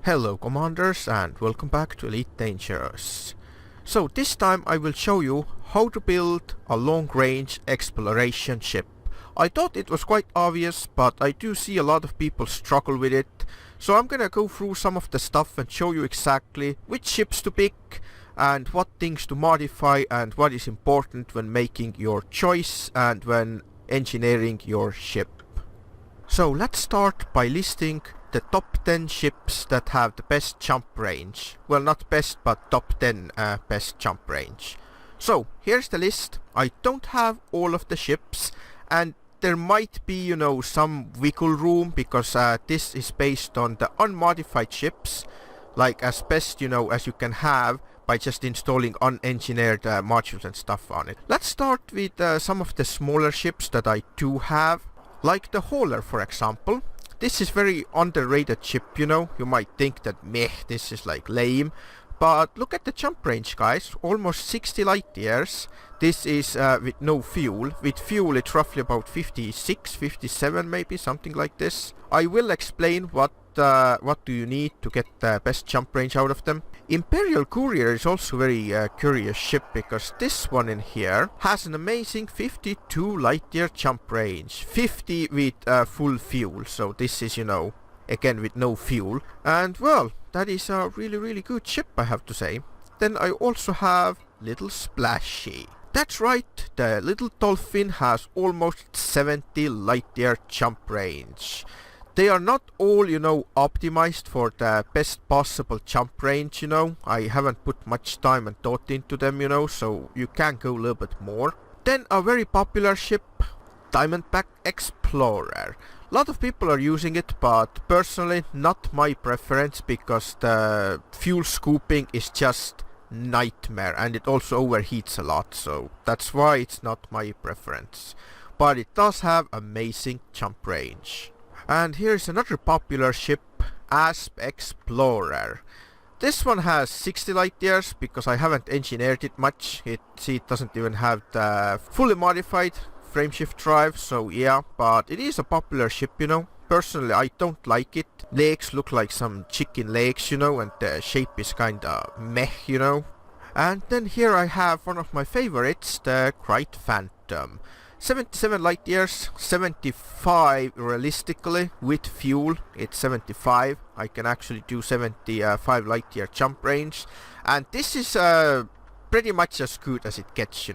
Hello commanders and welcome back to Elite Dangerous. So this time I will show you how to build a long-range exploration ship. I thought it was quite obvious, but I do see a lot of people struggle with it. So I'm gonna go through some of the stuff and show you exactly which ships to pick and what things to modify and what is important when making your choice and when engineering your ship. So let's start by listing the top 10 ships that have the best jump range. Well, not best, but top 10 best jump range. So here's the list. I don't have all of the ships, and there might be, some wiggle room because this is based on the unmodified ships, like as best, as you can have by just installing unengineered modules and stuff on it. Let's start with some of the smaller ships that I do have, like the Hauler, for example. This is very underrated ship, You might think that, meh, this is like lame. But look at the jump range, guys. Almost 60 light years. This is with no fuel. With fuel, it's roughly about 56, 57 maybe, something like this. I will explain what do you need to get the best jump range out of them. Imperial Courier is also a very curious ship because this one in here has an amazing 52 light year jump range. 50 with full fuel, so this is, again with no fuel. And well, that is a really good ship, I have to say. Then I also have Little Splashy. That's right, the Little Dolphin has almost 70 light year jump range. They are not all, optimized for the best possible jump range, I haven't put much time and thought into them, so you can go a little bit more. Then a very popular ship, Diamondback Explorer. A lot of people are using it, but personally not my preference because the fuel scooping is just nightmare and it also overheats a lot, so that's why it's not my preference. But it does have amazing jump range. And here's another popular ship, Asp Explorer. This one has 60 light years because I haven't engineered it much. It doesn't even have the fully modified frameshift drive, so yeah, but it is a popular ship, Personally, I don't like it. Legs look like some chicken legs, and the shape is kinda meh, And then here I have one of my favorites, the Krait Phantom. 77 light years, 75 realistically with fuel. It's 75. I can actually do 75 light year jump range, and this is pretty much as good as it gets,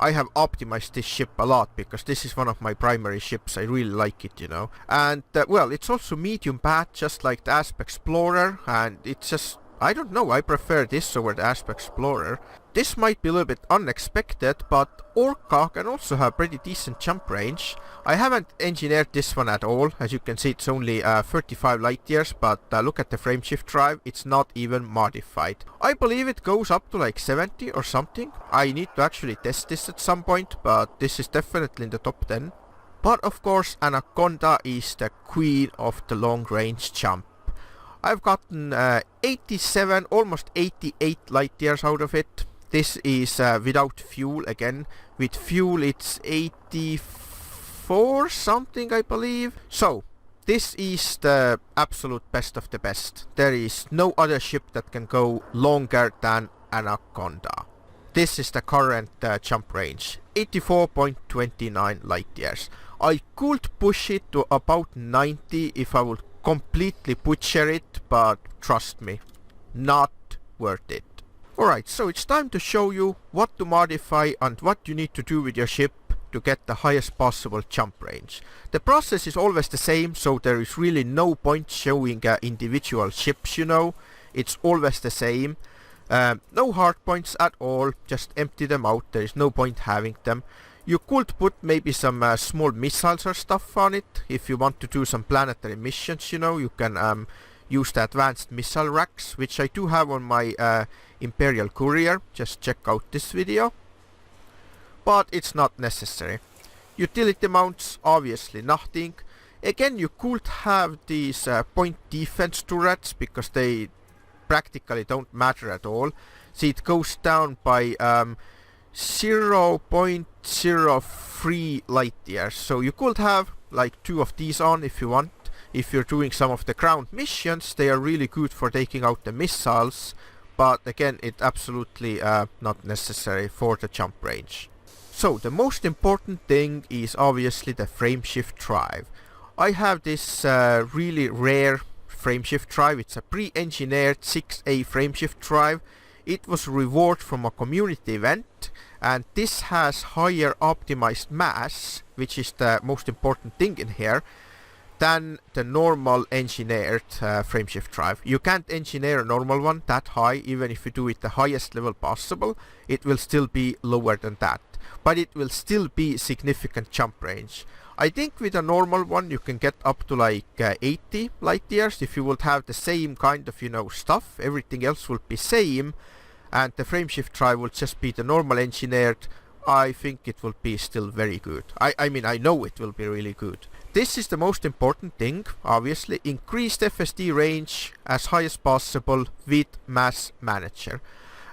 I have optimized this ship a lot because this is one of my primary ships. I really like it, And well, it's also medium bad, just like the Asp Explorer, and it's just, I don't know, I prefer this over the Asp Explorer. This might be a little bit unexpected, but Orca can also have pretty decent jump range. I haven't engineered this one at all. As you can see, it's only 35 light years, but look at the frameshift drive, it's not even modified. I believe it goes up to like 70 or something. I need to actually test this at some point, but this is definitely in the top 10. But of course, Anaconda is the queen of the long range jump. I've gotten 87, almost 88 light years out of it. This is without fuel again. With fuel it's 84 something, I believe. So this is the absolute best of the best. There is no other ship that can go longer than Anaconda. This is the current jump range, 84.29 light years. I could push it to about 90 if I would completely butcher it, but trust me, not worth it. Alright, so it's time to show you what to modify and what you need to do with your ship to get the highest possible jump range. The process is always the same, so there is really no point showing individual ships, It's always the same. No hard points at all, just empty them out, there is no point having them. You could put maybe some small missiles or stuff on it. If you want to do some planetary missions, you can use the advanced missile racks, which I do have on my Imperial Courier. Just check out this video. But it's not necessary. Utility mounts, obviously nothing. Again, you could have these point defense turrets because they practically don't matter at all. See, it goes down by 0.03 light years, so you could have like 2 of these on if you want. If you're doing some of the ground missions, they are really good for taking out the missiles, but again, it's absolutely not necessary for the jump range. So the most important thing is obviously the frameshift drive. I have this really rare frameshift drive. It's a pre-engineered 6A frameshift drive. It was a reward from a community event, and this has higher optimized mass, which is the most important thing in here, than the normal engineered frameshift drive. You can't engineer a normal one that high. Even if you do it the highest level possible, it will still be lower than that, but it will still be significant jump range. I think with a normal one you can get up to like 80 light years if you would have the same kind of, you know, stuff. Everything else will be same, and the frameshift drive will just be the normal engineered. I think it will be still very good. I mean, I know it will be really good. This is the most important thing, obviously. Increased FSD range as high as possible with Mass Manager.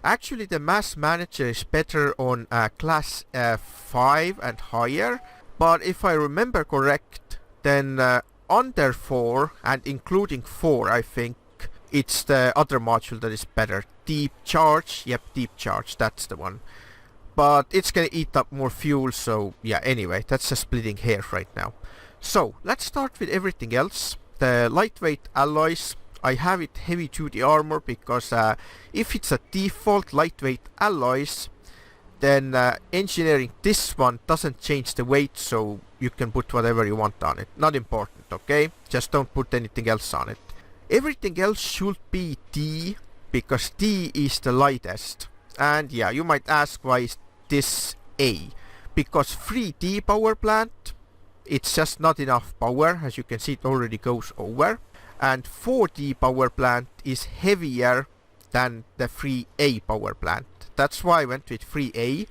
Actually, the Mass Manager is better on class 5 and higher, but if I remember correct, then under 4 and including 4, I think it's the other module that is better. Deep Charge, yep, Deep Charge, that's the one. But it's gonna eat up more fuel, so yeah, anyway, that's just splitting hairs right now. So, let's start with everything else. The lightweight alloys, I have it heavy duty armor because if it's a default lightweight alloys, then engineering this one doesn't change the weight, so you can put whatever you want on it. Not important, okay? Just don't put anything else on it. Everything else should be D, because D is the lightest. And yeah, you might ask why is this A? Because 3D power plant, it's just not enough power. As you can see, it already goes over. And 4D power plant is heavier than the 3A power plant. That's why I went with 3A.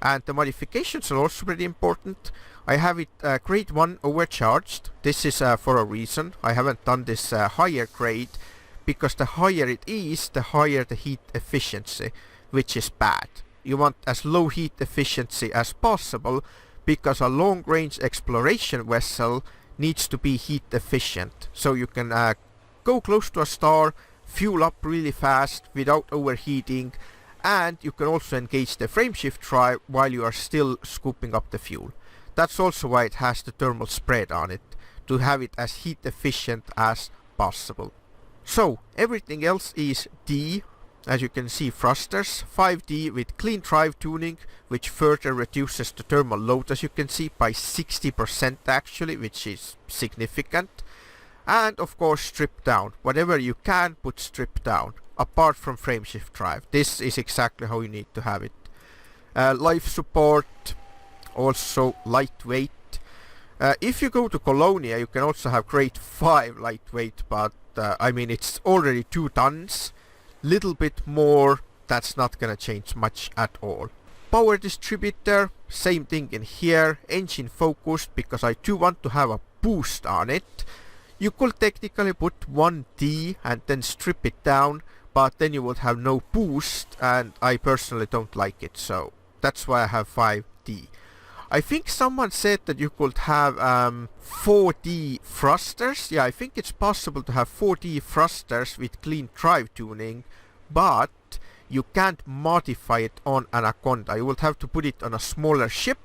And the modifications are also pretty important. I have it grade 1 overcharged. This is for a reason. I haven't done this higher grade, because the higher it is, the higher the heat efficiency, which is bad. You want as low heat efficiency as possible, because a long range exploration vessel needs to be heat efficient. So you can go close to a star, fuel up really fast without overheating, and you can also engage the frameshift drive while you are still scooping up the fuel. That's also why it has the thermal spread on it, to have it as heat efficient as possible. So everything else is D. As you can see, thrusters 5D with clean drive tuning, which further reduces the thermal load, as you can see, by 60% actually, which is significant. And of course strip down. Whatever you can put strip down, apart from frameshift drive. This is exactly how you need to have it. Life support, also lightweight. If you go to Colonia, you can also have grade 5 lightweight, but I mean, it's already 2 tons. Little bit more, that's not gonna change much at all. Power distributor, same thing in here. Engine focused, because I do want to have a boost on it. You could technically put 1D and then strip it down, but then you would have no boost, and I personally don't like it, so that's why I have 5D. I think someone said that you could have 4D thrusters. Yeah, I think it's possible to have 4D thrusters with clean drive tuning, but you can't modify it on Anaconda. You would have to put it on a smaller ship,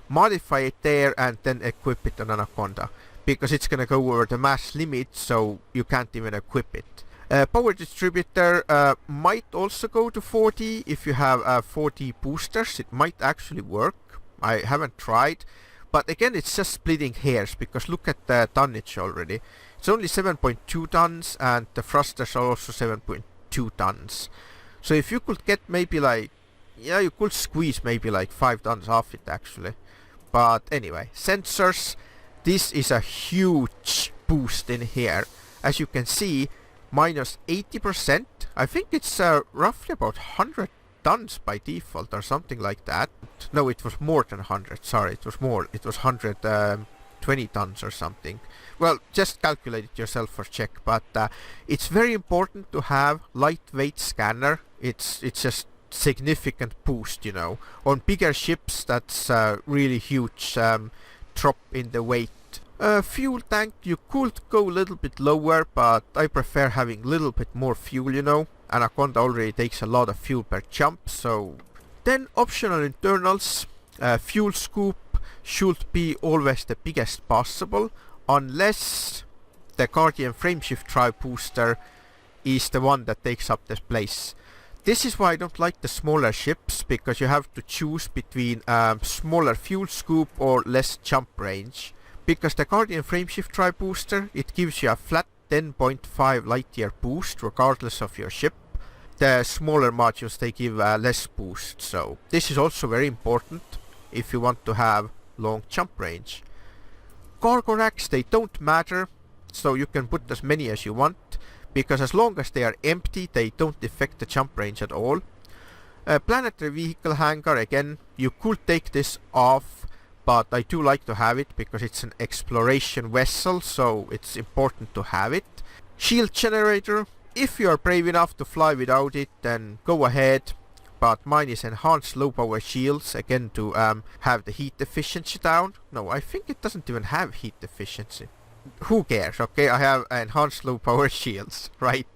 modify it there, and then equip it on Anaconda, because it's gonna go over the mass limit, so you can't even equip it. Power distributor might also go to 4D. If you have 4D boosters, it might actually work. I haven't tried, but again, it's just splitting hairs, because look at the tonnage already. It's only 7.2 tons, and the thrusters are also 7.2 tons. So if you could get maybe like, yeah, you could squeeze maybe like 5 tons off it actually. But anyway, sensors, this is a huge boost in here. As you can see, minus 80%. I think it's roughly about 100 tons by default or something like that. No, it was more than 100. Sorry, it was more. It was 120 tons or something. Well, just calculate it yourself for check. But it's very important to have lightweight scanner. It's just significant boost, you know. On bigger ships, that's really huge drop in the weight Fuel tank, you could go a little bit lower, but I prefer having a little bit more fuel, you know. Anaconda already takes a lot of fuel per jump, so... Then optional internals, fuel scoop should be always the biggest possible, unless the Guardian frameshift drive booster is the one that takes up this place. This is why I don't like the smaller ships, because you have to choose between smaller fuel scoop or less jump range. Because the Guardian frameshift drive booster, it gives you a flat 10.5 light year boost regardless of your ship. The smaller modules, they give less boost, so this is also very important if you want to have long jump range. Cargo racks, they don't matter, so you can put as many as you want, because as long as they are empty, they don't affect the jump range at all. Planetary vehicle hangar, again, you could take this off, but I do like to have it because it's an exploration vessel, so it's important to have it. Shield generator, if you are brave enough to fly without it, then go ahead, but mine is enhanced low power shields, again to have the heat efficiency down. No, I think it doesn't even have heat efficiency. Who cares, okay? I have enhanced low power shields, right?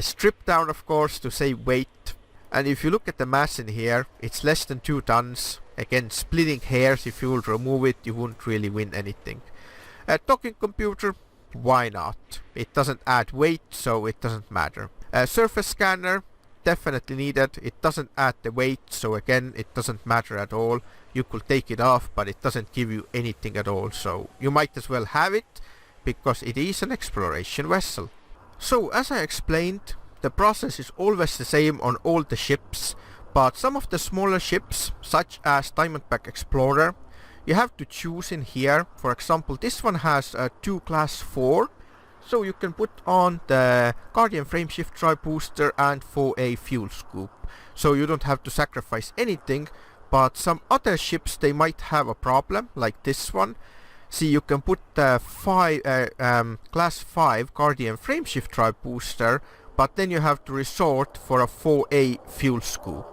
Strip down, of course, to save weight. And if you look at the mass in here, it's less than 2 tons. Again, splitting hairs, if you will remove it, you won't really win anything. Docking computer, why not? It doesn't add weight, so it doesn't matter. Surface scanner, definitely needed. It doesn't add the weight, so again, it doesn't matter at all. You could take it off, but it doesn't give you anything at all, so you might as well have it, because it is an exploration vessel. So, as I explained, the process is always the same on all the ships, but some of the smaller ships, such as Diamondback Explorer, you have to choose in here. For example, this one has a 2 class 4, so you can put on the Guardian frameshift drive booster and 4A fuel scoop, so you don't have to sacrifice anything. But some other ships, they might have a problem, like this one. See, you can put the class 5 Guardian frameshift drive booster, but then you have to resort for a 4A fuel scoop.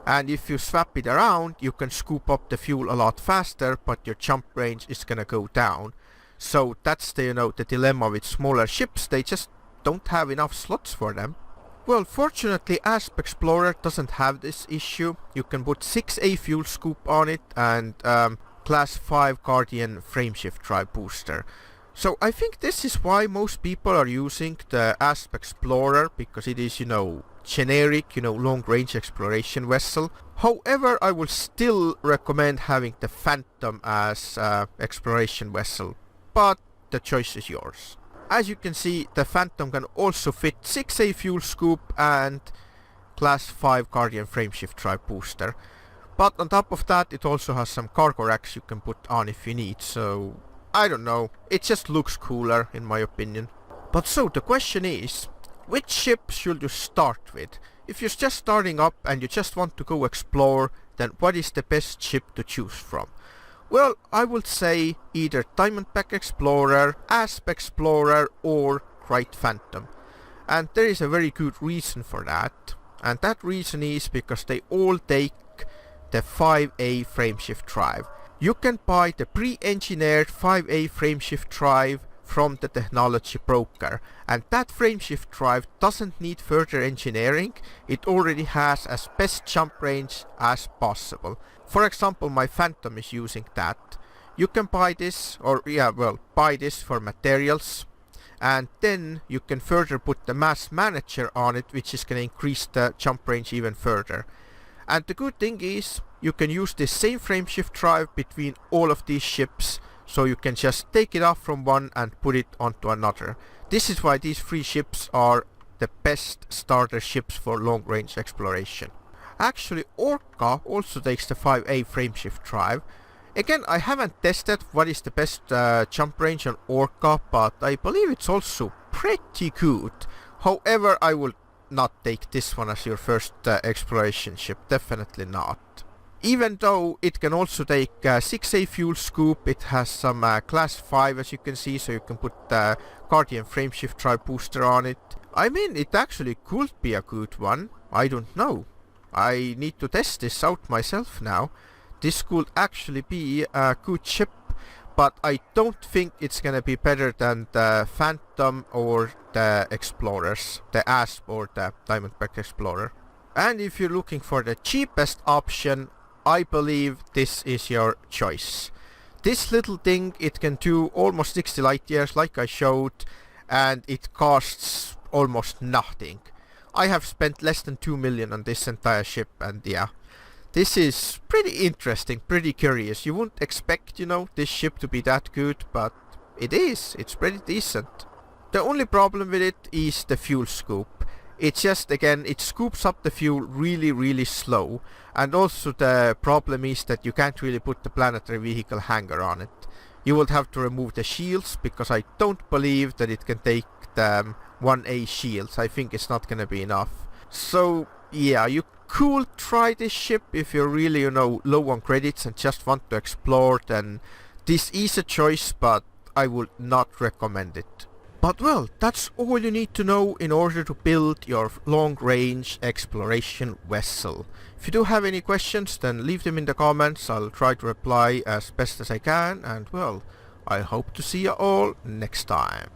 And if you swap it around, you can scoop up the fuel a lot faster, but your jump range is gonna go down. So that's the, the dilemma with smaller ships, they just don't have enough slots for them. Well, fortunately, Asp Explorer doesn't have this issue. You can put 6A fuel scoop on it and class 5 Guardian frameshift drive booster. So I think this is why most people are using the Asp Explorer, because it is, generic, long range exploration vessel. However, I will still recommend having the Phantom as exploration vessel, but the choice is yours. As you can see, the Phantom can also fit 6A fuel scoop and class 5 Guardian frameshift drive booster. But on top of that, it also has some cargo racks you can put on if you need, so I don't know, it just looks cooler in my opinion. But so the question is, which ship should you start with? If you're just starting up and you just want to go explore, then what is the best ship to choose from? Well, I would say either Diamondback Explorer, Asp Explorer or Krait Phantom. And there is a very good reason for that. And that reason is because they all take the 5A frameshift drive. You can buy the pre-engineered 5A frameshift drive from the technology broker, and that frameshift drive doesn't need further engineering. It already has as best jump range as possible. For example, my Phantom is using that. You can buy this, buy this for materials, and then you can further put the mass manager on it, which is going to increase the jump range even further. And the good thing is, you can use this same frameshift drive between all of these ships, so you can just take it off from one and put it onto another. This is why these 3 ships are the best starter ships for long range exploration. Actually, Orca also takes the 5A frameshift drive. Again, I haven't tested what is the best jump range on Orca, but I believe it's also pretty good. However, I will not take this one as your first exploration ship, definitely not. Even though it can also take 6A fuel scoop, it has some class 5 as you can see, so you can put the Guardian frameshift drive booster on it. I mean, it actually could be a good one, I don't know. I need to test this out myself now. This could actually be a good ship, but I don't think it's gonna be better than the Phantom or the Explorers, the Asp or the Diamondback Explorer. And if you're looking for the cheapest option, I believe this is your choice. This little thing, it can do almost 60 light years like I showed, and it costs almost nothing. I have spent less than 2 million on this entire ship, and yeah, this is pretty interesting, pretty curious. You wouldn't expect, you know, this ship to be that good, but it is. It's pretty decent. The only problem with it is the fuel scoop. It's just, again, it scoops up the fuel really slow, and also the problem is that you can't really put the planetary vehicle hanger on it. You would have to remove the shields, because I don't believe that it can take the 1A shields. I think it's not gonna be enough. So yeah, you could try this ship if you're really, you know, low on credits and just want to explore, then this is a choice, but I would not recommend it. But well, that's all you need to know in order to build your long-range exploration vessel. If you do have any questions, then leave them in the comments. I'll try to reply as best as I can, and well, I hope to see you all next time.